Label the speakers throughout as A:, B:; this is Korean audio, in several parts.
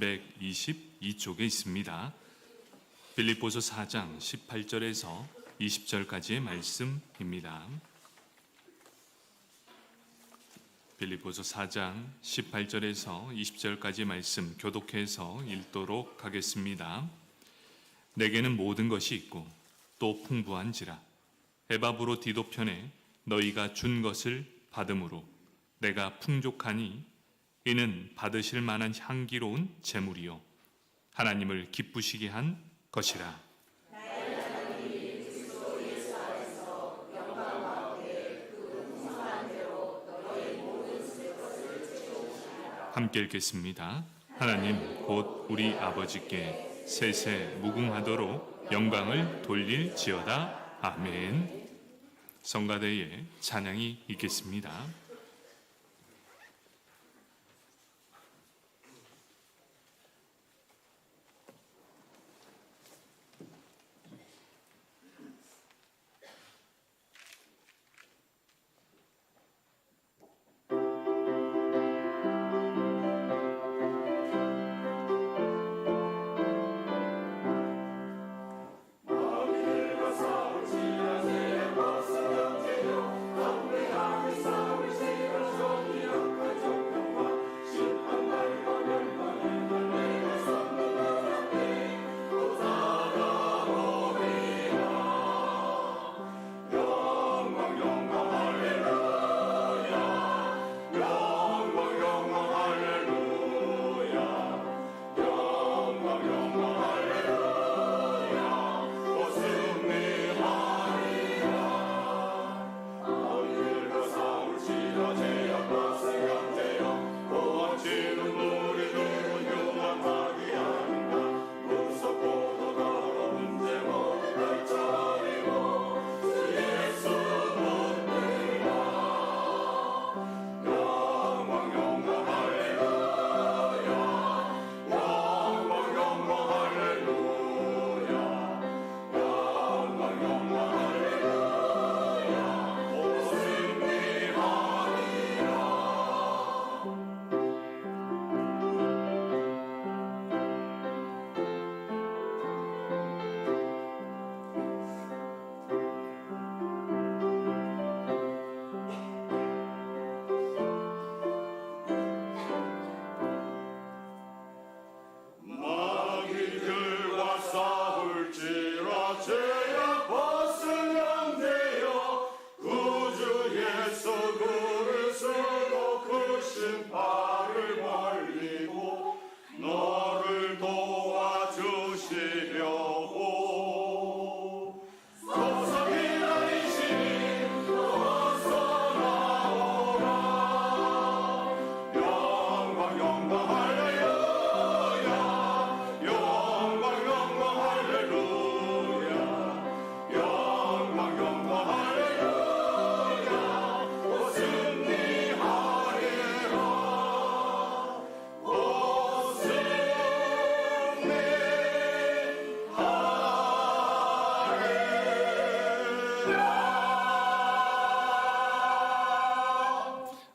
A: 122쪽에 있습니다. 빌립보서 4장 18절에서 20절까지의 말씀입니다. 빌립보서 4장 18절에서 20절까지 말씀 교독해서 읽도록 하겠습니다. 내게는 모든 것이 있고 또 풍부한지라 에바브로 디도편에 너희가 준 것을 받음으로 내가 풍족하니 이는 받으실 만한 향기로운 제물이요 하나님을 기쁘시게 한 것이라. 함께 읽겠습니다. 하나님 곧 우리 아버지께 세세 무궁하도록 영광을 돌릴지어다. 아멘. 성가대에 찬양이 있겠습니다.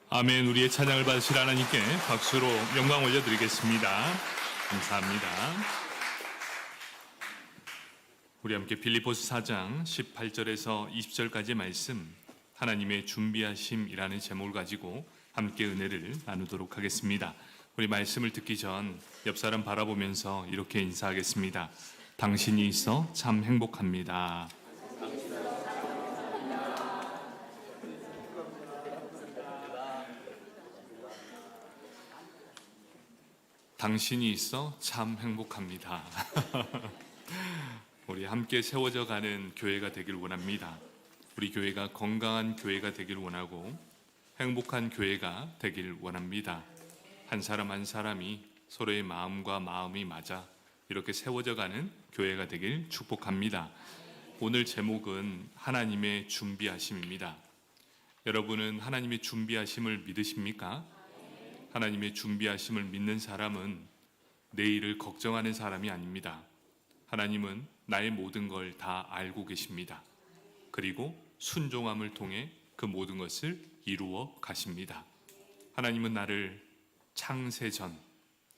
A: 아멘. 우리의 찬양을 받으실 하나님께 박수로 영광 올려드리겠습니다. 감사합니다. 우리 함께 빌립보서 4장 18절에서 20절까지의 말씀 하나님의 준비하심이라는 제목을 가지고 함께 은혜를 나누도록 하겠습니다. 우리 말씀을 듣기 전 옆 사람 바라보면서 이렇게 인사하겠습니다. 당신이 있어 참 행복합니다. 당신이 있어 참 행복합니다. 우리 함께 세워져 가는 교회가 되길 원합니다. 우리 교회가 건강한 교회가 되길 원하고 행복한 교회가 되길 원합니다. 한 사람 한 사람이 서로의 마음과 마음이 맞아 이렇게 세워져 가는 교회가 되길 축복합니다. 오늘 제목은 하나님의 준비하심입니다. 여러분은 하나님의 준비하심을 믿으십니까? 하나님의 준비하심을 믿는 사람은 내일을 걱정하는 사람이 아닙니다. 하나님은 나의 모든 걸 다 알고 계십니다. 그리고 순종함을 통해 그 모든 것을 이루어 가십니다. 하나님은 나를 창세 전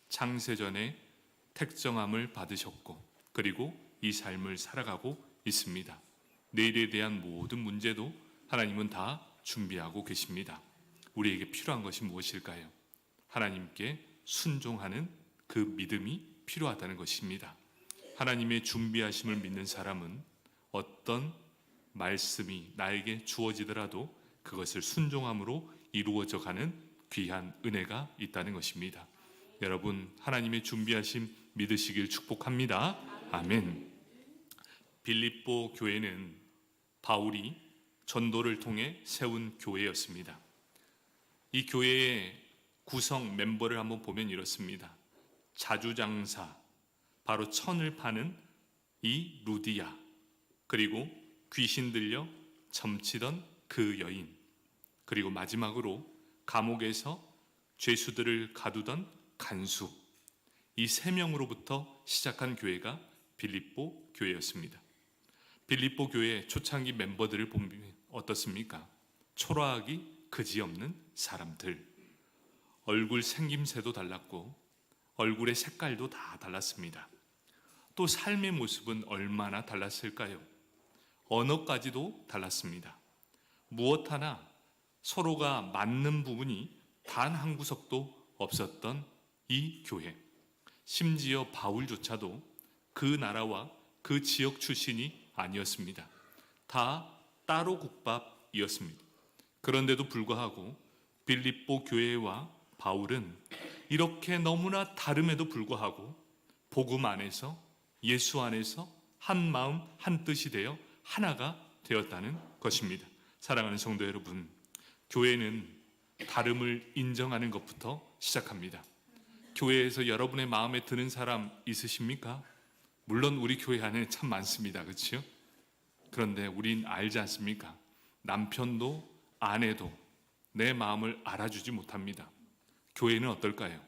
A: 창세전에 택정함을 받으셨고 그리고 이 삶을 살아가고 있습니다. 내일에 대한 모든 문제도 하나님은 다 준비하고 계십니다. 우리에게 필요한 것이 무엇일까요? 하나님께 순종하는 그 믿음이 필요하다는 것입니다. 하나님의 준비하심을 믿는 사람은 어떤 말씀이 나에게 주어지더라도 그것을 순종함으로 이루어져 가는 귀한 은혜가 있다는 것입니다. 여러분, 하나님의 준비하심 믿으시길 축복합니다. 아멘. 빌립보 교회는 바울이 전도를 통해 세운 교회였습니다. 이 교회의 구성 멤버를 한번 보면 이렇습니다. 자주장사, 바로 천을 파는 이 루디아, 그리고 귀신 들려 점치던 그 여인, 그리고 마지막으로 감옥에서 죄수들을 가두던 간수, 이 세 명으로부터 시작한 교회가 빌립보 교회였습니다. 빌립보 교회 초창기 멤버들을 보면 어떻습니까? 초라하기 그지없는 사람들, 얼굴 생김새도 달랐고 얼굴의 색깔도 다 달랐습니다. 또 삶의 모습은 얼마나 달랐을까요? 언어까지도 달랐습니다. 무엇 하나 서로가 맞는 부분이 단 한 구석도 없었던 이 교회, 심지어 바울조차도 그 나라와 그 지역 출신이 아니었습니다. 다 따로 국밥이었습니다. 그런데도 불구하고 빌립보 교회와 바울은 이렇게 너무나 다름에도 불구하고 복음 안에서, 예수 안에서 한 마음 한 뜻이 되어 하나가 되었다는 것입니다. 사랑하는 성도 여러분, 교회는 다름을 인정하는 것부터 시작합니다. 교회에서 여러분의 마음에 드는 사람 있으십니까? 물론 우리 교회 안에 참 많습니다. 그렇죠? 그런데 우린 알지 않습니까? 남편도 아내도 내 마음을 알아주지 못합니다. 교회는 어떨까요?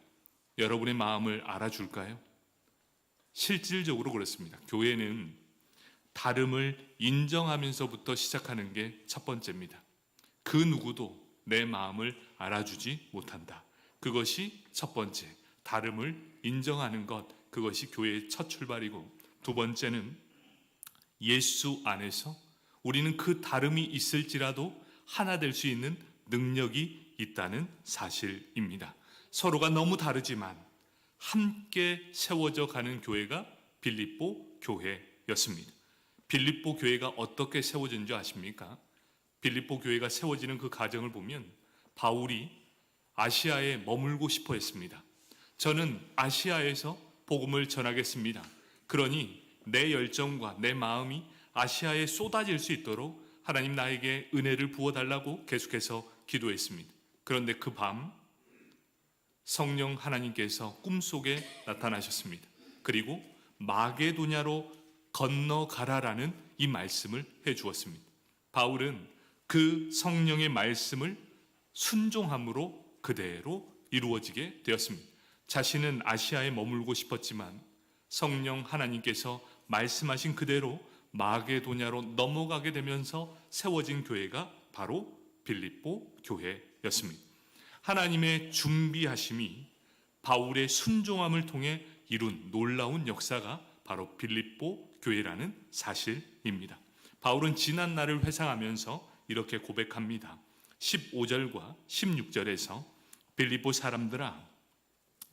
A: 여러분의 마음을 알아줄까요? 실질적으로 그렇습니다. 교회는 다름을 인정하면서부터 시작하는 게 첫 번째입니다. 그 누구도 내 마음을 알아주지 못한다. 그것이 첫 번째, 다름을 인정하는 것, 그것이 교회의 첫 출발이고, 두 번째는 예수 안에서 우리는 그 다름이 있을지라도 하나 될 수 있는 능력이 있다는 사실입니다. 서로가 너무 다르지만 함께 세워져 가는 교회가 빌립보 교회였습니다. 빌립보 교회가 어떻게 세워진 줄 아십니까? 빌립보 교회가 세워지는 그 과정을 보면 바울이 아시아에 머물고 싶어 했습니다. 저는 아시아에서 복음을 전하겠습니다. 그러니 내 열정과 내 마음이 아시아에 쏟아질 수 있도록 하나님 나에게 은혜를 부어달라고 계속해서 기도했습니다. 그런데 그 밤 성령 하나님께서 꿈속에 나타나셨습니다. 그리고 마게도냐로 건너가라라는 이 말씀을 해주었습니다. 바울은 그 성령의 말씀을 순종함으로 그대로 이루어지게 되었습니다. 자신은 아시아에 머물고 싶었지만 성령 하나님께서 말씀하신 그대로 마게도냐로 넘어가게 되면서 세워진 교회가 바로 빌립보 교회였습니다. 하나님의 준비하심이 바울의 순종함을 통해 이룬 놀라운 역사가 바로 빌립보 교회라는 사실입니다. 바울은 지난 날을 회상하면서 이렇게 고백합니다. 15절과 16절에서 빌립보 사람들아,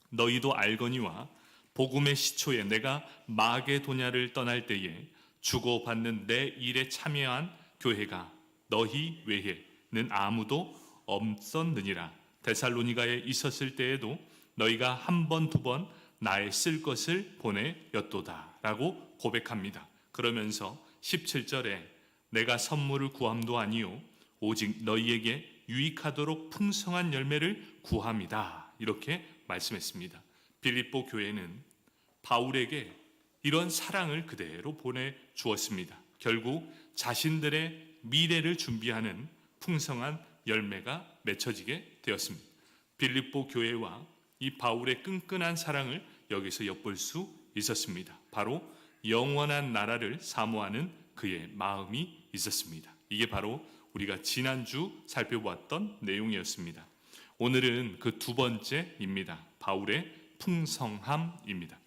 A: 너희도 알거니와 복음의 시초에 내가 마게도냐를 떠날 때에 주고받는 내 일에 참여한 교회가 너희 외에는 아무도 없었느니라. 데살로니가에 있었을 때에도 너희가 한 번, 두 번 나의 쓸 것을 보내였도다 라고 고백합니다. 그러면서 17절에 내가 선물을 구함도 아니요 오직 너희에게 유익하도록 풍성한 열매를 구함이다, 이렇게 말씀했습니다. 빌립보 교회는 바울에게 이런 사랑을 그대로 보내주었습니다. 결국 자신들의 미래를 준비하는 풍성한 열매가 맺혀지게 되었습니다. 빌립보 교회와 이 바울의 끈끈한 사랑을 여기서 엿볼 수 있었습니다. 바로 영원한 나라를 사모하는 그의 마음이 있었습니다. 이게 바로 우리가 지난주 살펴보았던 내용이었습니다. 오늘은 그 두 번째입니다. 바울의 풍성함입니다.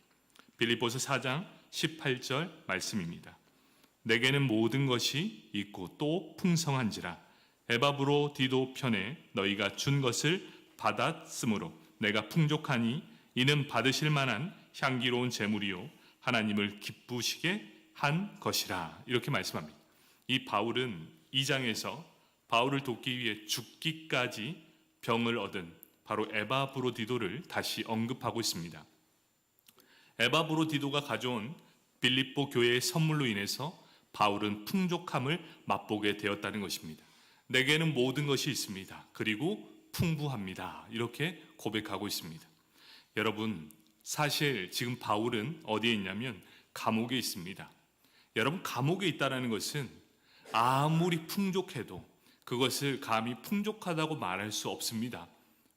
A: 빌립보서 4장 18절 말씀입니다. 내게는 모든 것이 있고 또 풍성한지라 에바브로디도 편에 너희가 준 것을 받았으므로 내가 풍족하니 이는 받으실 만한 향기로운 제물이요 하나님을 기쁘시게 한 것이라. 이렇게 말씀합니다. 이 바울은 2장에서 바울을 돕기 위해 죽기까지 병을 얻은 바로 에바브로디도를 다시 언급하고 있습니다. 에바브로디도가 가져온 빌립보 교회의 선물로 인해서 바울은 풍족함을 맛보게 되었다는 것입니다. 내게는 모든 것이 있습니다. 그리고 풍부합니다. 이렇게 고백하고 있습니다. 여러분, 사실 지금 바울은 어디에 있냐면 감옥에 있습니다. 여러분, 감옥에 있다는 것은 아무리 풍족해도 그것을 감히 풍족하다고 말할 수 없습니다.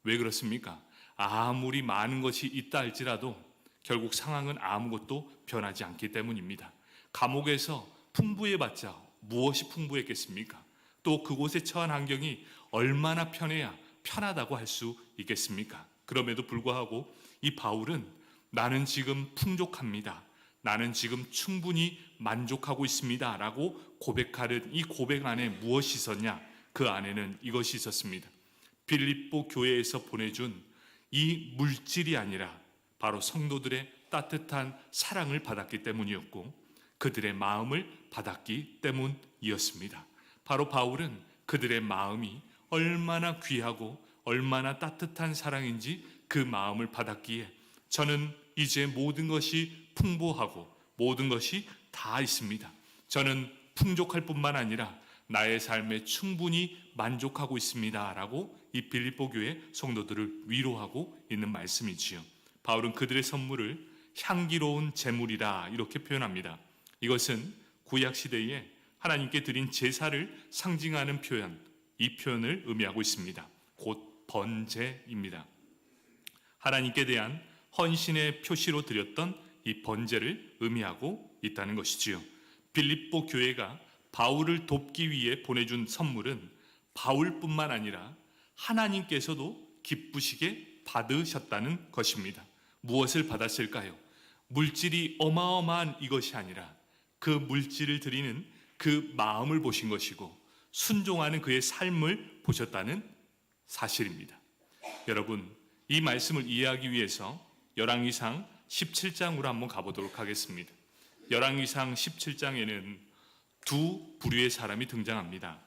A: 왜 그렇습니까? 아무리 많은 것이 있다 할지라도 결국 상황은 아무것도 변하지 않기 때문입니다. 감옥에서 풍부해봤자 무엇이 풍부했겠습니까? 또 그곳에 처한 환경이 얼마나 편해야 편하다고 할 수 있겠습니까? 그럼에도 불구하고 이 바울은 나는 지금 풍족합니다. 나는 지금 충분히 만족하고 있습니다. 라고 고백하는 이 고백 안에 무엇이 있었냐? 그 안에는 이것이 있었습니다. 빌립보 교회에서 보내준 이 물질이 아니라 바로 성도들의 따뜻한 사랑을 받았기 때문이었고 그들의 마음을 받았기 때문이었습니다. 바로 바울은 그들의 마음이 얼마나 귀하고 얼마나 따뜻한 사랑인지 그 마음을 받았기에 저는 이제 모든 것이 풍부하고 모든 것이 다 있습니다. 저는 풍족할 뿐만 아니라 나의 삶에 충분히 만족하고 있습니다. 라고 이 빌립보 교회 성도들을 위로하고 있는 말씀이지요. 바울은 그들의 선물을 향기로운 제물이라 이렇게 표현합니다. 이것은 구약시대에 하나님께 드린 제사를 상징하는 표현, 이 표현을 의미하고 있습니다. 곧 번제입니다. 하나님께 대한 헌신의 표시로 드렸던 이 번제를 의미하고 있다는 것이지요. 빌립보 교회가 바울을 돕기 위해 보내준 선물은 바울뿐만 아니라 하나님께서도 기쁘시게 받으셨다는 것입니다. 무엇을 받았을까요? 물질이 어마어마한 이것이 아니라 그 물질을 드리는 그 마음을 보신 것이고 순종하는 그의 삶을 보셨다는 사실입니다. 여러분, 이 말씀을 이해하기 위해서 열왕기상 17장으로 한번 가보도록 하겠습니다. 열왕기상 17장에는 두 부류의 사람이 등장합니다.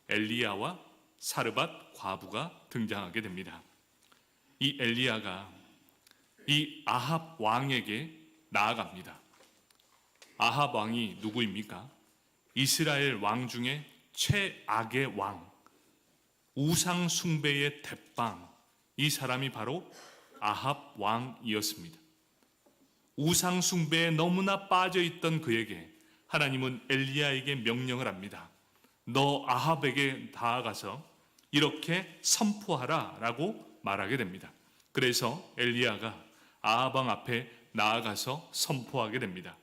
A: 엘리야와 사르밧 과부가 등장하게 됩니다. 이 엘리야가 이 아합 왕에게 나아갑니다. 아합 왕이 누구입니까? 이스라엘 왕 중에 최악의 왕, 우상 숭배의 대빵, 이 사람이 바로 아합 왕이었습니다. 우상 숭배에 너무나 빠져있던 그에게 하나님은 엘리야에게 명령을 합니다. 너 아합에게 나아가서 이렇게 선포하라 라고 말하게 됩니다. 그래서 엘리야가 아합 왕 앞에 나아가서 선포하게 됩니다.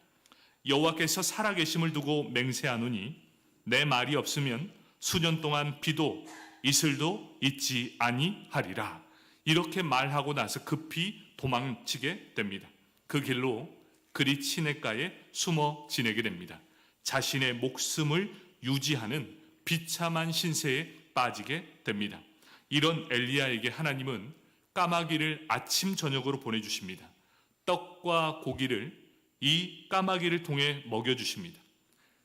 A: 여호와께서 살아계심을 두고 맹세하노니 내 말이 없으면 수년 동안 비도 이슬도 있지 아니하리라. 이렇게 말하고 나서 급히 도망치게 됩니다. 그 길로 그리 시냇가에 숨어 지내게 됩니다. 자신의 목숨을 유지하는 비참한 신세에 빠지게 됩니다. 이런 엘리야에게 하나님은 까마귀를 아침 저녁으로 보내주십니다. 떡과 고기를 이 까마귀를 통해 먹여주십니다.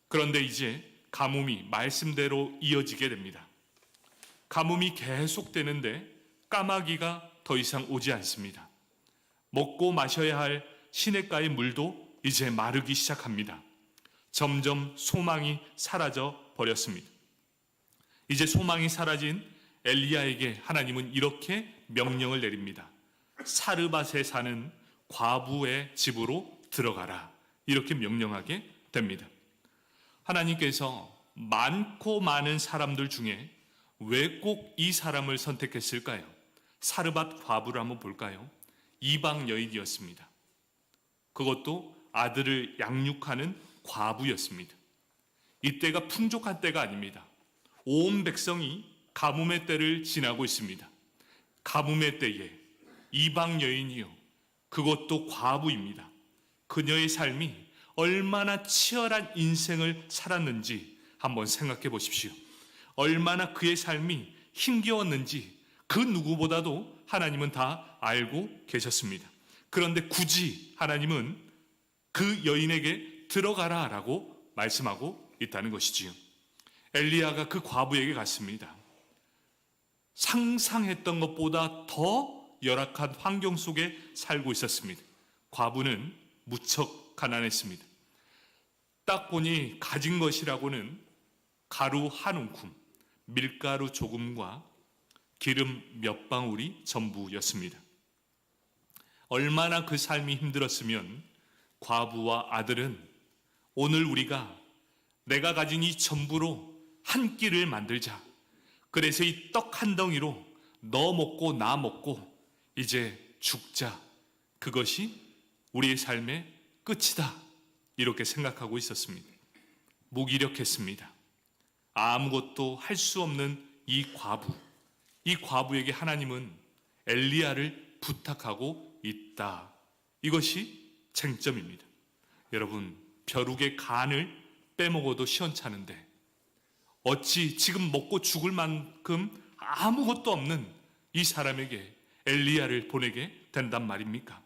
A: 그런데 이제 가뭄이 말씀대로 이어지게 됩니다. 가뭄이 계속되는데 까마귀가 더 이상 오지 않습니다. 먹고 마셔야 할 시냇가의 물도 이제 마르기 시작합니다. 점점 소망이 사라져 버렸습니다. 이제 소망이 사라진 엘리야에게 하나님은 이렇게 명령을 내립니다. 사르밧에 사는 과부의 집으로 들어가라. 이렇게 명령하게 됩니다. 하나님께서 많고 많은 사람들 중에 왜 꼭 이 사람을 선택했을까요? 사르밧 과부를 한번 볼까요? 이방 여인이었습니다. 그것도 아들을 양육하는 과부였습니다. 이때가 풍족한 때가 아닙니다. 온 백성이 가뭄의 때를 지나고 있습니다. 가뭄의 때에 이방 여인이요, 그것도 과부입니다. 그녀의 삶이 얼마나 치열한 인생을 살았는지 한번 생각해 보십시오. 얼마나 그의 삶이 힘겨웠는지 그 누구보다도 하나님은 다 알고 계셨습니다. 그런데 굳이 하나님은 그 여인에게 들어가라 라고 말씀하고 있다는 것이지요. 엘리야가 그 과부에게 갔습니다. 상상했던 것보다 더 열악한 환경 속에 살고 있었습니다. 과부는 무척 가난했습니다. 딱 보니 가진 것이라고는 가루 한 움큼, 밀가루 조금과 기름 몇 방울이 전부였습니다. 얼마나 그 삶이 힘들었으면 과부와 아들은 오늘 우리가 내가 가진 이 전부로 한 끼를 만들자. 그래서 이 떡 한 덩이로 너 먹고 나 먹고 이제 죽자. 그것이 우리의 삶의 끝이다. 이렇게 생각하고 있었습니다. 무기력했습니다. 아무것도 할 수 없는 이 과부에게 하나님은 엘리야를 부탁하고 있다. 이것이 쟁점입니다. 여러분, 벼룩의 간을 빼먹어도 시원찮은데 어찌 지금 먹고 죽을 만큼 아무것도 없는 이 사람에게 엘리야를 보내게 된단 말입니까?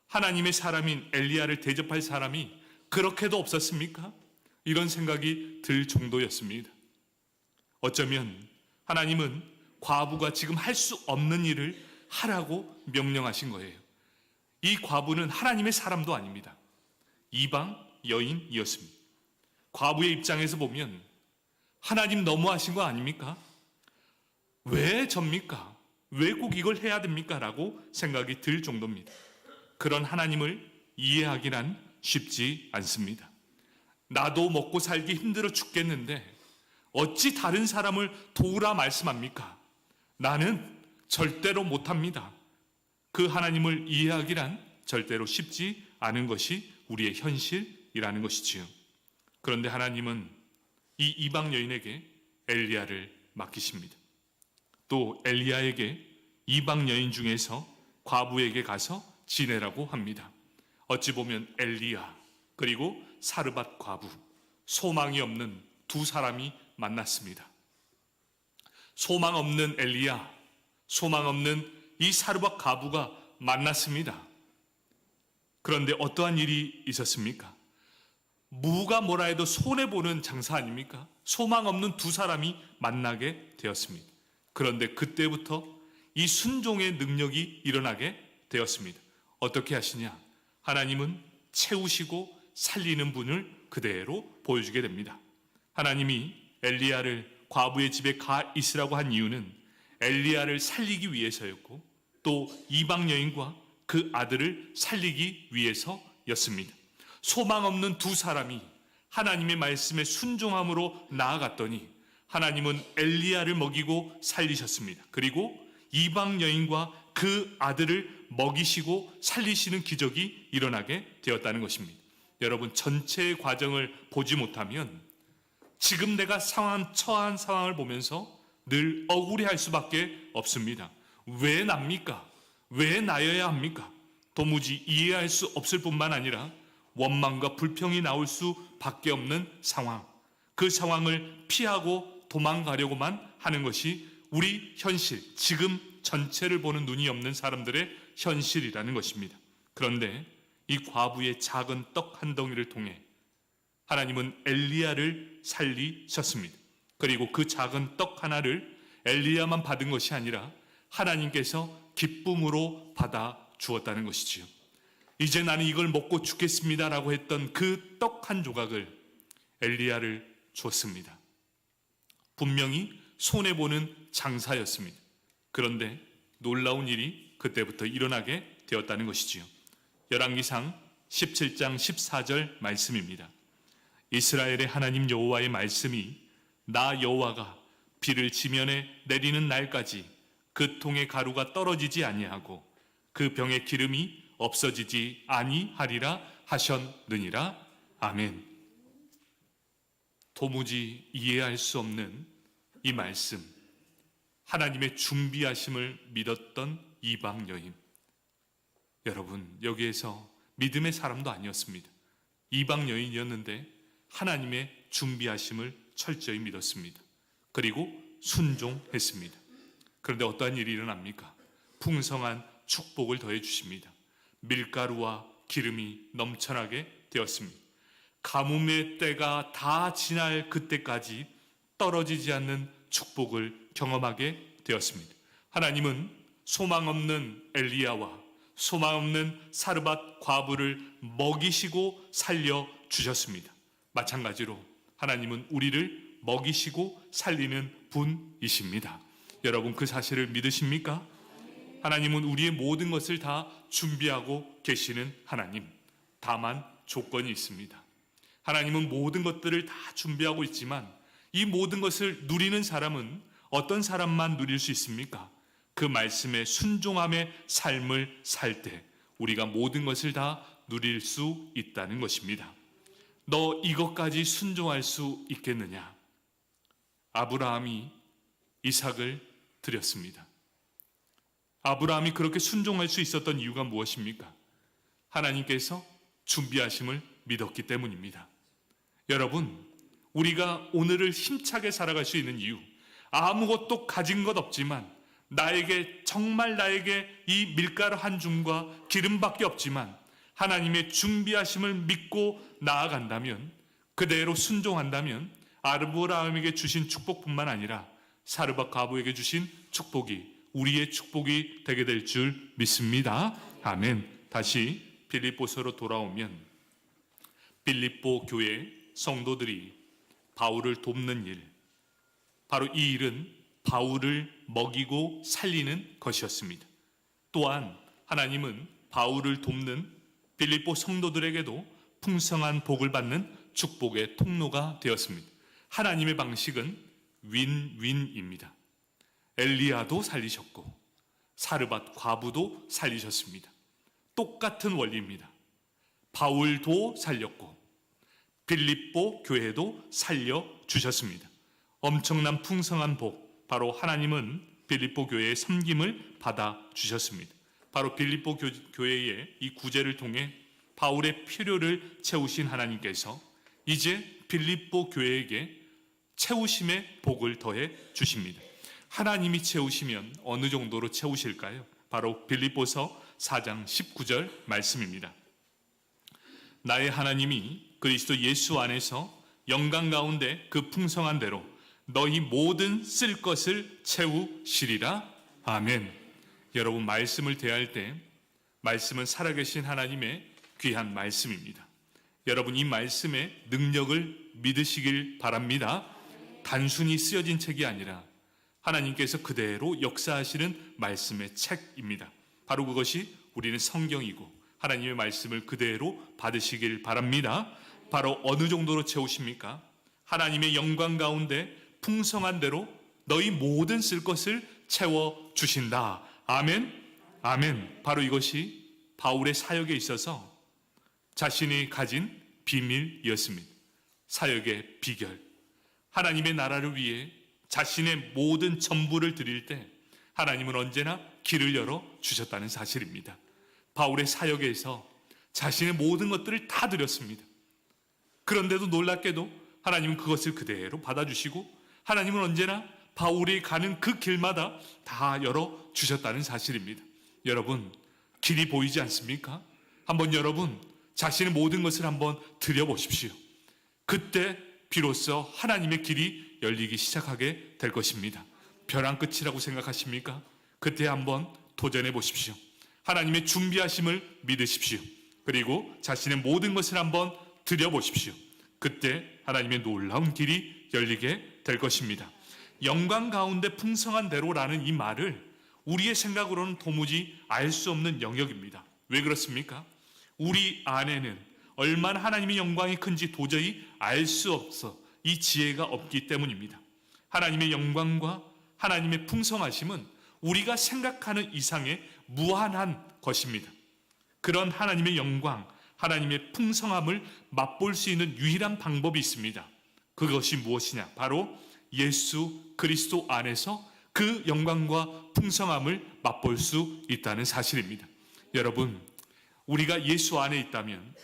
A: 하나님의 사람인 엘리야를 대접할 사람이 그렇게도 없었습니까? 이런 생각이 들 정도였습니다. 어쩌면 하나님은 과부가 지금 할 수 없는 일을 하라고 명령하신 거예요. 이 과부는 하나님의 사람도 아닙니다. 이방 여인이었습니다. 과부의 입장에서 보면 하나님 너무하신 거 아닙니까? 왜 접니까? 왜 꼭 이걸 해야 됩니까? 라고 생각이 들 정도입니다. 그런 하나님을 이해하기란 쉽지 않습니다. 나도 먹고 살기 힘들어 죽겠는데 어찌 다른 사람을 도우라 말씀합니까? 나는 절대로 못합니다. 그 하나님을 이해하기란 절대로 쉽지 않은 것이 우리의 현실이라는 것이지요. 그런데 하나님은 이 이방 여인에게 엘리야를 맡기십니다. 또 엘리야에게 이방 여인 중에서 과부에게 가서 지내라고 합니다. 어찌 보면 엘리야 그리고 사르밧 과부, 소망이 없는 두 사람이 만났습니다. 소망 없는 엘리야, 소망 없는 이 사르밧 과부가 만났습니다. 그런데 어떠한 일이 있었습니까? 무가 뭐라 해도 손해보는 장사 아닙니까? 소망 없는 두 사람이 만나게 되었습니다. 그런데 그때부터 이 순종의 능력이 일어나게 되었습니다. 어떻게 하시냐? 하나님은 채우시고 살리는 분을 그대로 보여주게 됩니다. 하나님이 엘리야를 과부의 집에 가 있으라고 한 이유는 엘리야를 살리기 위해서였고 또 이방 여인과 그 아들을 살리기 위해서였습니다. 소망 없는 두 사람이 하나님의 말씀에 순종함으로 나아갔더니 하나님은 엘리야를 먹이고 살리셨습니다. 그리고 이방 여인과 그 아들을 먹이시고 살리시는 기적이 일어나게 되었다는 것입니다. 여러분, 전체의 과정을 보지 못하면 지금 내가 처한 상황을 보면서 늘 억울해할 수밖에 없습니다. 왜 납니까? 왜 나여야 합니까? 도무지 이해할 수 없을 뿐만 아니라 원망과 불평이 나올 수밖에 없는 상황. 그 상황을 피하고 도망가려고만 하는 것이 우리 현실, 지금 전체를 보는 눈이 없는 사람들의 현실이라는 것입니다. 그런데 이 과부의 작은 떡 한 덩이를 통해 하나님은 엘리야를 살리셨습니다. 그리고 그 작은 떡 하나를 엘리야만 받은 것이 아니라 하나님께서 기쁨으로 받아 주었다는 것이지요. 이제 나는 이걸 먹고 죽겠습니다라고 했던 그 떡 한 조각을 엘리야를 줬습니다. 분명히 손해보는 장사였습니다. 그런데 놀라운 일이 그때부터 일어나게 되었다는 것이지요. 열왕기상 17장 14절 말씀입니다. 이스라엘의 하나님 여호와의 말씀이 나 여호와가 비를 지면에 내리는 날까지 그 통의 가루가 떨어지지 아니하고 그 병의 기름이 없어지지 아니하리라 하셨느니라. 아멘. 도무지 이해할 수 없는 이 말씀, 하나님의 준비하심을 믿었던 이방 여인, 여러분, 여기에서 믿음의 사람도 아니었습니다. 이방 여인이었는데 하나님의 준비하심을 철저히 믿었습니다. 그리고 순종했습니다. 그런데 어떠한 일이 일어납니까? 풍성한 축복을 더해 주십니다. 밀가루와 기름이 넘쳐나게 되었습니다. 가뭄의 때가 다 지날 그때까지 떨어지지 않는 축복을 경험하게 되었습니다. 하나님은 소망 없는 엘리야와 소망 없는 사르밧 과부를 먹이시고 살려 주셨습니다. 마찬가지로 하나님은 우리를 먹이시고 살리는 분이십니다. 여러분, 그 사실을 믿으십니까? 하나님은 우리의 모든 것을 다 준비하고 계시는 하나님. 다만 조건이 있습니다. 하나님은 모든 것들을 다 준비하고 있지만 이 모든 것을 누리는 사람은 어떤 사람만 누릴 수 있습니까? 그 말씀에 순종함의 삶을 살 때 우리가 모든 것을 다 누릴 수 있다는 것입니다. 너 이것까지 순종할 수 있겠느냐? 아브라함이 이삭을 드렸습니다. 아브라함이 그렇게 순종할 수 있었던 이유가 무엇입니까? 하나님께서 준비하심을 믿었기 때문입니다. 여러분, 우리가 오늘을 힘차게 살아갈 수 있는 이유, 아무것도 가진 것 없지만 정말 나에게 이 밀가루 한 줌과 기름밖에 없지만 하나님의 준비하심을 믿고 나아간다면, 그대로 순종한다면 아브라함에게 주신 축복뿐만 아니라 사르밧 과부에게 주신 축복이 우리의 축복이 되게 될 줄 믿습니다. 아멘. 다시 빌립보서로 돌아오면 빌립보 교회 성도들이 바울을 돕는 일, 바로 이 일은 바울을 먹이고 살리는 것이었습니다. 또한 하나님은 바울을 돕는 빌립보 성도들에게도 풍성한 복을 받는 축복의 통로가 되었습니다. 하나님의 방식은 윈윈입니다. 엘리야도 살리셨고 사르밧 과부도 살리셨습니다. 똑같은 원리입니다. 바울도 살렸고 빌립보 교회도 살려주셨습니다. 엄청난 풍성한 복, 바로 하나님은 빌립보 교회의 섬김을 받아주셨습니다. 바로 빌립보 교회의 이 구제를 통해 바울의 필요를 채우신 하나님께서 이제 빌립보 교회에게 채우심의 복을 더해 주십니다. 하나님이 채우시면 어느 정도로 채우실까요? 바로 빌립보서 4장 19절 말씀입니다. 나의 하나님이 그리스도 예수 안에서 영광 가운데 그 풍성한 대로 너희 모든 쓸 것을 채우시리라. 아멘. 여러분, 말씀을 대할 때 말씀은 살아계신 하나님의 귀한 말씀입니다. 여러분, 이 말씀의 능력을 믿으시길 바랍니다. 단순히 쓰여진 책이 아니라 하나님께서 그대로 역사하시는 말씀의 책입니다. 바로 그것이 우리는 성경이고 하나님의 말씀을 그대로 받으시길 바랍니다. 바로 어느 정도로 채우십니까? 하나님의 영광 가운데 풍성한 대로 너희 모든 쓸 것을 채워주신다. 아멘. 아멘. 바로 이것이 바울의 사역에 있어서 자신이 가진 비밀이었습니다. 사역의 비결. 하나님의 나라를 위해 자신의 모든 전부를 드릴 때 하나님은 언제나 길을 열어 주셨다는 사실입니다. 바울의 사역에서 자신의 모든 것들을 다 드렸습니다. 그런데도 놀랍게도 하나님은 그것을 그대로 받아주시고 하나님은 언제나 바울이 가는 그 길마다 다 열어 주셨다는 사실입니다. 여러분, 길이 보이지 않습니까? 한번 여러분 자신의 모든 것을 한번 드려보십시오. 그때 비로소 하나님의 길이 열리기 시작하게 될 것입니다. 벼랑 끝이라고 생각하십니까? 그때 한번 도전해 보십시오. 하나님의 준비하심을 믿으십시오. 그리고 자신의 모든 것을 한번 드려보십시오. 그때 하나님의 놀라운 길이 열리게 될 것입니다. 영광 가운데 풍성한 대로라는 이 말을 우리의 생각으로는 도무지 알 수 없는 영역입니다. 왜 그렇습니까? 우리 안에는 얼마나 하나님의 영광이 큰지 도저히 알 수 없어 이 지혜가 없기 때문입니다. 하나님의 영광과 하나님의 풍성하심은 우리가 생각하는 이상의 무한한 것입니다. 그런 하나님의 영광, 하나님의 풍성함을 맛볼 수 있는 유일한 방법이 있습니다. 그것이 무엇이냐? 바로 예수 그리스도 안에서 그 영광과 풍성함을 맛볼 수 있다는 사실입니다. 여러분, 우리가 예수 안에 있다면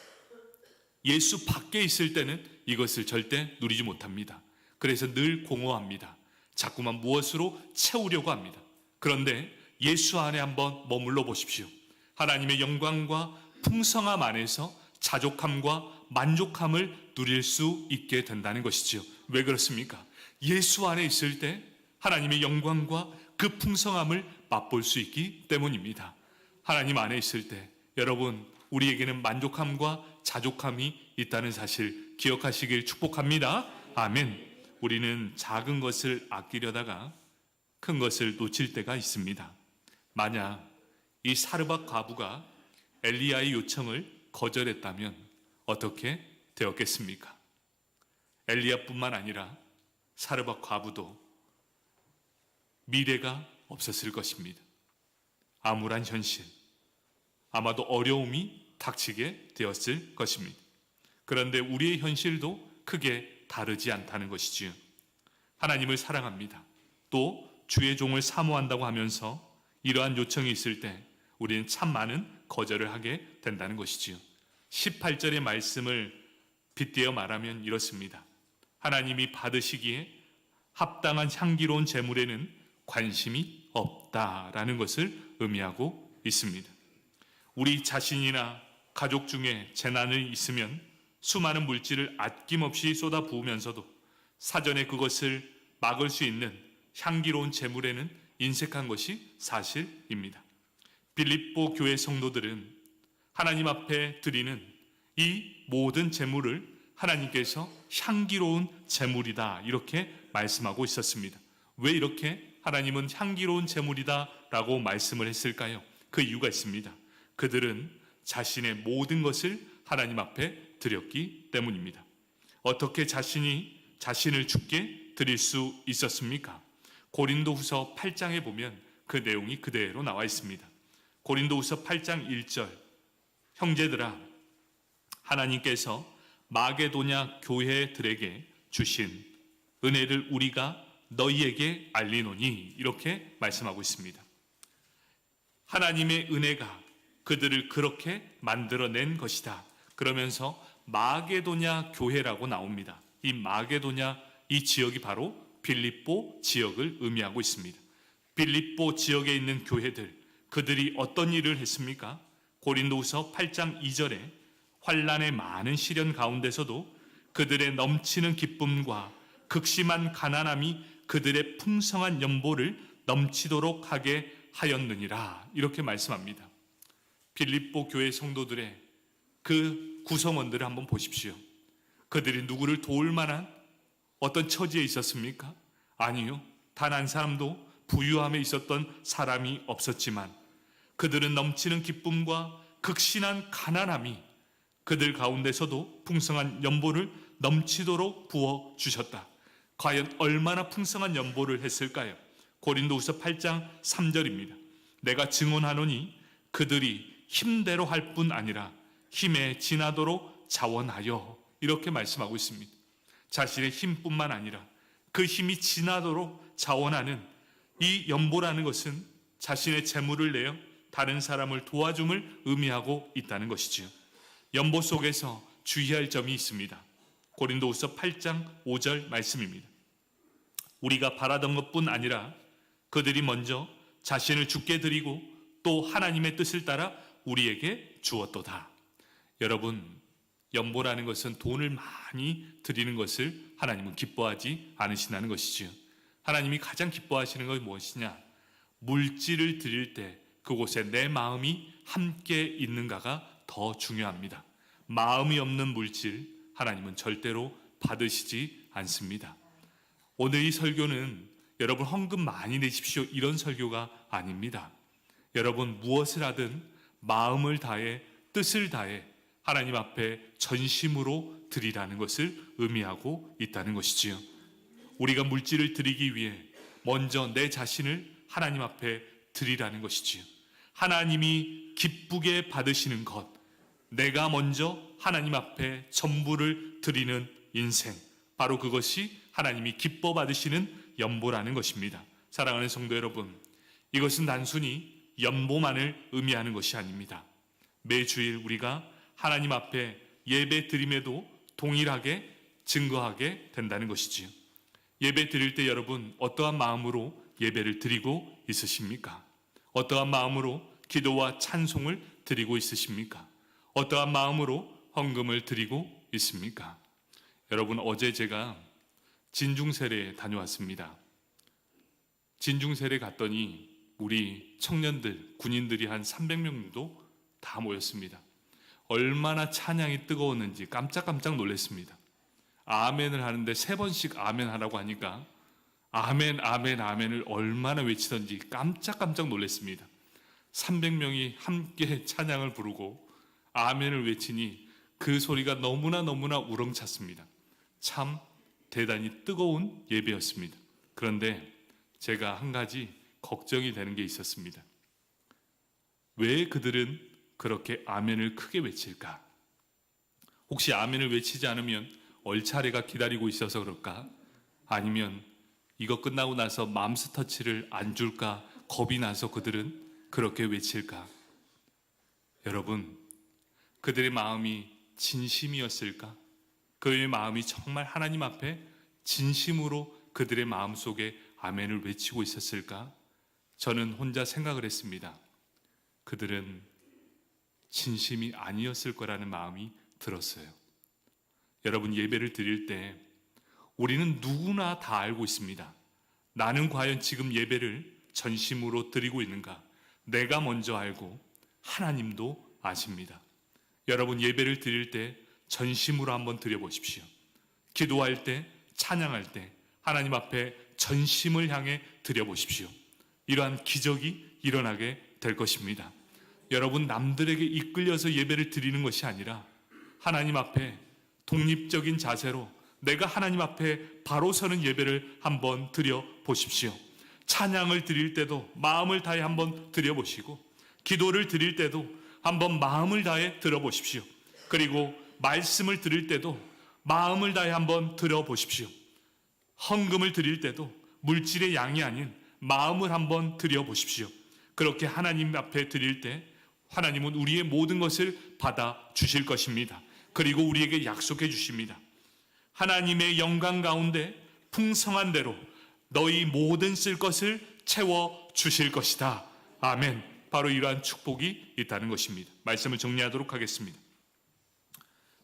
A: 예수 밖에 있을 때는 이것을 절대 누리지 못합니다. 그래서 늘 공허합니다. 자꾸만 무엇으로 채우려고 합니다. 그런데 예수 안에 한번 머물러 보십시오. 하나님의 영광과 풍성함 안에서 자족함과 만족함을 누릴 수 있게 된다는 것이지요. 왜 그렇습니까? 예수 안에 있을 때 하나님의 영광과 그 풍성함을 맛볼 수 있기 때문입니다. 하나님 안에 있을 때 여러분, 우리에게는 만족함과 자족함이 있다는 사실 기억하시길 축복합니다. 아멘. 우리는 작은 것을 아끼려다가 큰 것을 놓칠 때가 있습니다. 만약 이 사르밧 과부가 엘리야의 요청을 거절했다면 어떻게 되었겠습니까? 엘리야뿐만 아니라 사르밧 과부도 미래가 없었을 것입니다. 암울한 현실, 아마도 어려움이 닥치게 되었을 것입니다. 그런데 우리의 현실도 크게 다르지 않다는 것이지요. 하나님을 사랑합니다. 또 주의 종을 사모한다고 하면서 이러한 요청이 있을 때 우리는 참 많은 거절을 하게 된다는 것이지요. 18절의 말씀을 빗대어 말하면 이렇습니다. 하나님이 받으시기에 합당한 향기로운 제물에는 관심이 없다라는 것을 의미하고 있습니다. 우리 자신이나 가족 중에 재난이 있으면 수많은 물질을 아낌없이 쏟아 부으면서도 사전에 그것을 막을 수 있는 향기로운 제물에는 인색한 것이 사실입니다. 빌립보 교회 성도들은 하나님 앞에 드리는 이 모든 제물을 하나님께서 향기로운 제물이다 이렇게 말씀하고 있었습니다. 왜 이렇게 하나님은 향기로운 제물이다 라고 말씀을 했을까요? 그 이유가 있습니다. 그들은 자신의 모든 것을 하나님 앞에 드렸기 때문입니다. 어떻게 자신을 주께 드릴 수 있었습니까? 고린도후서 8장에 보면 그 내용이 그대로 나와 있습니다. 고린도후서 8장 1절, 형제들아, 하나님께서 마게도냐 교회들에게 주신 은혜를 우리가 너희에게 알리노니, 이렇게 말씀하고 있습니다. 하나님의 은혜가 그들을 그렇게 만들어낸 것이다. 그러면서 마게도냐 교회라고 나옵니다. 이 마게도냐, 이 지역이 바로 빌립보 지역을 의미하고 있습니다. 빌립보 지역에 있는 교회들, 그들이 어떤 일을 했습니까? 고린도후서 8장 2절에 환난의 많은 시련 가운데서도 그들의 넘치는 기쁨과 극심한 가난함이 그들의 풍성한 연보를 넘치도록 하게 하였느니라, 이렇게 말씀합니다. 빌립보 교회 성도들의 그 구성원들을 한번 보십시오. 그들이 누구를 도울 만한 어떤 처지에 있었습니까? 아니요. 단 한 사람도 부유함에 있었던 사람이 없었지만 그들은 넘치는 기쁨과 극심한 가난함이 그들 가운데서도 풍성한 연보를 넘치도록 부어주셨다. 과연 얼마나 풍성한 연보를 했을까요? 고린도후서 8장 3절입니다. 내가 증언하노니 그들이 힘대로 할 뿐 아니라 힘에 지나도록 자원하여, 이렇게 말씀하고 있습니다. 자신의 힘뿐만 아니라 그 힘이 지나도록 자원하는 이 연보라는 것은 자신의 재물을 내어 다른 사람을 도와줌을 의미하고 있다는 것이지요. 연보 속에서 주의할 점이 있습니다. 고린도후서 8장 5절 말씀입니다. 우리가 바라던 것뿐 아니라 그들이 먼저 자신을 주께 드리고 또 하나님의 뜻을 따라 우리에게 주었도다. 여러분, 연보라는 것은 돈을 많이 드리는 것을 하나님은 기뻐하지 않으신다는 것이지요. 하나님이 가장 기뻐하시는 것이 무엇이냐? 물질을 드릴 때 그곳에 내 마음이 함께 있는가가 더 중요합니다. 마음이 없는 물질, 하나님은 절대로 받으시지 않습니다. 오늘 이 설교는 여러분 헌금 많이 내십시오, 이런 설교가 아닙니다. 여러분 무엇을 하든 마음을 다해 뜻을 다해 하나님 앞에 전심으로 드리라는 것을 의미하고 있다는 것이지요. 우리가 물질을 드리기 위해 먼저 내 자신을 하나님 앞에 드리라는 것이지요. 하나님이 기쁘게 받으시는 것, 내가 먼저 하나님 앞에 전부를 드리는 인생, 바로 그것이 하나님이 기뻐 받으시는 연보라는 것입니다. 사랑하는 성도 여러분, 이것은 단순히 연보만을 의미하는 것이 아닙니다. 매주일 우리가 하나님 앞에 예배 드림에도 동일하게 증거하게 된다는 것이지요. 예배 드릴 때 여러분 어떠한 마음으로 예배를 드리고 있으십니까? 어떠한 마음으로 기도와 찬송을 드리고 있으십니까? 어떠한 마음으로 헌금을 드리고 있습니까? 여러분, 어제 제가 진중세례에 다녀왔습니다. 진중세례 갔더니 우리 청년들, 군인들이 한 300명 정도 다 모였습니다. 얼마나 찬양이 뜨거웠는지 깜짝깜짝 놀랐습니다. 아멘을 하는데 3번씩 아멘 하라고 하니까 아멘, 아멘, 아멘을 얼마나 외치던지 깜짝깜짝 놀랐습니다. 300명이 함께 찬양을 부르고 아멘을 외치니 그 소리가 너무나 우렁찼습니다. 참 대단히 뜨거운 예배였습니다. 그런데 제가 한 가지 걱정이 되는 게 있었습니다. 왜 그들은 그렇게 아멘을 크게 외칠까? 혹시 아멘을 외치지 않으면 얼차례가 기다리고 있어서 그럴까? 아니면 이거 끝나고 나서 맘스터치를 안 줄까 겁이 나서 그들은 그렇게 외칠까? 여러분, 그들의 마음이 진심이었을까? 그의 마음이 정말 하나님 앞에 진심으로 그들의 마음속에 아멘을 외치고 있었을까? 저는 혼자 생각을 했습니다. 그들은 진심이 아니었을 거라는 마음이 들었어요. 여러분, 예배를 드릴 때 우리는 누구나 다 알고 있습니다. 나는 과연 지금 예배를 전심으로 드리고 있는가? 내가 먼저 알고 하나님도 아십니다. 여러분, 예배를 드릴 때 전심으로 한번 드려보십시오. 기도할 때, 찬양할 때 하나님 앞에 전심을 향해 드려보십시오. 이러한 기적이 일어나게 될 것입니다. 여러분, 남들에게 이끌려서 예배를 드리는 것이 아니라 하나님 앞에 독립적인 자세로 내가 하나님 앞에 바로 서는 예배를 한번 드려보십시오. 찬양을 드릴 때도 마음을 다해 한번 드려보시고, 기도를 드릴 때도 한번 마음을 다해 들어보십시오. 그리고 말씀을 드릴 때도 마음을 다해 한번 들어보십시오. 헌금을 드릴 때도 물질의 양이 아닌 마음을 한번 드려보십시오. 그렇게 하나님 앞에 드릴 때 하나님은 우리의 모든 것을 받아 주실 것입니다. 그리고 우리에게 약속해 주십니다. 하나님의 영광 가운데 풍성한 대로 너희 모든 쓸 것을 채워 주실 것이다. 아멘. 바로 이러한 축복이 있다는 것입니다. 말씀을 정리하도록 하겠습니다.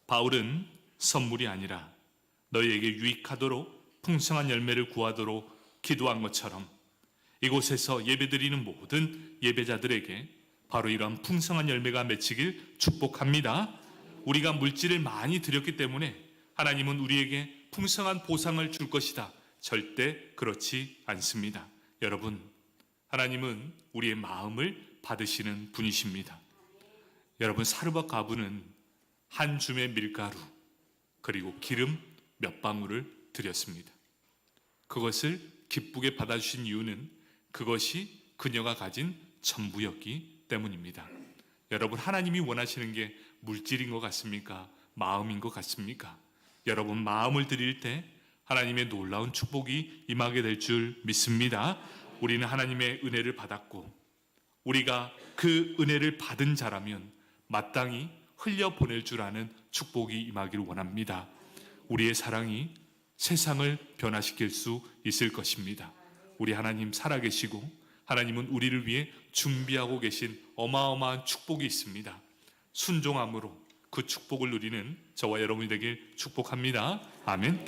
A: 바울은 선물이 아니라 너희에게 유익하도록 풍성한 열매를 구하도록 기도한 것처럼 이곳에서 예배드리는 모든 예배자들에게 바로 이러한 풍성한 열매가 맺히길 축복합니다. 우리가 물질을 많이 드렸기 때문에 하나님은 우리에게 풍성한 보상을 줄 것이다. 절대 그렇지 않습니다. 여러분, 하나님은 우리의 마음을 받으시는 분이십니다. 여러분, 사르밧 과부는 한 줌의 밀가루 그리고 기름 몇 방울을 드렸습니다. 그것을 기쁘게 받아주신 이유는 그것이 그녀가 가진 전부였기 때문입니다. 여러분, 하나님이 원하시는 게 물질인 것 같습니까? 마음인 것 같습니까? 여러분, 마음을 드릴 때 하나님의 놀라운 축복이 임하게 될 줄 믿습니다. 우리는 하나님의 은혜를 받았고 우리가 그 은혜를 받은 자라면 마땅히 흘려보낼 줄 아는 축복이 임하기를 원합니다. 우리의 사랑이 세상을 변화시킬 수 있을 것입니다. 우리 하나님 살아계시고 하나님은 우리를 위해 준비하고 계신 어마어마한 축복이 있습니다. 순종함으로 그 축복을 누리는 저와 여러분이 되길 축복합니다. 아멘.